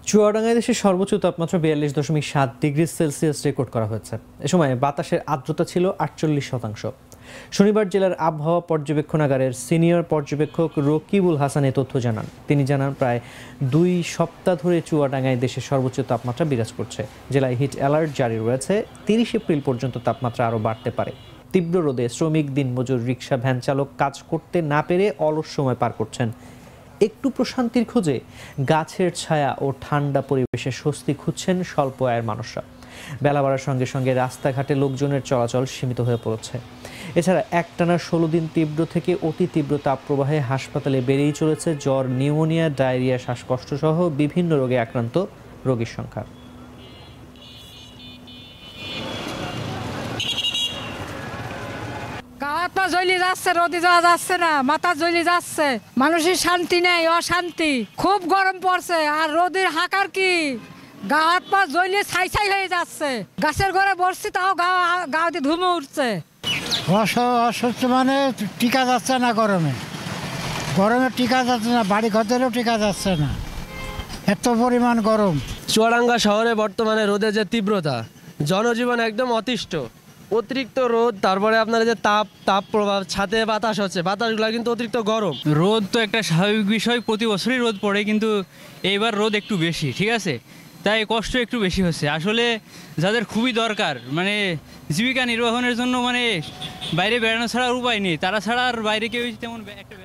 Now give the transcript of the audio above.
চুয়াডাঙ্গায় দেশের সর্বোচ্চ তাপমাত্রা 42.7 ডিগ্রি সেলসিয়াস রেকর্ড করা হয়েছে। এ সময় বাতাসের আর্দ্রতা ছিল 48%। শনিবার জেলার আবহাওয়া পর্যবেক্ষণাগারের সিনিয়র পর্যবেক্ষক রকিবুল হাসান এ তথ্য জানান। তিনি জানান, প্রায় 2 সপ্তাহ ধরে চুয়াডাঙ্গায় দেশের সর্বোচ্চ তাপমাত্রা বিরাজ করছে। জেলায় হিট অ্যালার্ট জারি রয়েছে। 30 এপ্রিল পর্যন্ত তাপমাত্রা আরও বাড়তে পারে। তীব্র রোদে শ্রমিক, দিনমজুর, রিক্সা, ভ্যান চালক কাজ করতে না পেরে অলস সময় পার করছেন। একটু প্রশান্তির খোঁজে গাছের ছায়া ও ঠান্ডা পরিবেশে স্বস্তি খুঁজছেন স্বল্প আয়ের মানুষরা। বেলা বাড়ার সঙ্গে সঙ্গে রাস্তাঘাটে লোকজনের চলাচল সীমিত হয়ে পড়েছে। এছাড়া একটানা 16 দিন তীব্র থেকে অতি তীব্র তাপপ্রবাহে হাসপাতালে বেড়েই চলেছে জ্বর, নিউমোনিয়া, ডায়রিয়া, শ্বাসকষ্ট সহ বিভিন্ন রোগে আক্রান্ত রোগীর সংখ্যা। গাওয়াত জ্বলি যাচ্ছে, রোদে যাওয়া যাচ্ছে না, মাথা জ্বলি যাচ্ছে, মানুষের শান্তি নেই, অশান্তি, খুব গরম পড়ছে। আর রোদের হাঁকার কি, গা হাত পা জ্বলিয়ে ছাই ছাই হয়ে যাচ্ছে। গাছের ঘরে বসছি, তাও গাওতে ধুমে উঠছে। অসুস্থ মানে টিকা যাচ্ছে না, গরমে টিকা যাচ্ছে না, বাড়ি ঘরেও টিকা যাচ্ছে না, এত পরিমাণ গরম। চুয়াডাঙ্গা শহরে বর্তমানে রোদের যে তীব্রতা, জনজীবন একদম অতিষ্ঠ। অতিরিক্ত রোদ, তারপরে আপনার যে তাপ প্রভাব, ছাদে বাতাস হচ্ছে, বাতাসগুলো কিন্তু অতিরিক্ত গরম। রোদ তো একটা স্বাভাবিক বিষয়, প্রতি বছরই রোদ পড়ে, কিন্তু এইবার রোদ একটু বেশি, ঠিক আছে, তাই কষ্ট একটু বেশি হচ্ছে। আসলে যাদের খুবই দরকার, মানে জীবিকা নির্বাহনের জন্য, মানে বাইরে বেড়ানো ছাড়া উপায় নেই, তারা ছাড়া আর বাইরে কেউ তেমন একটা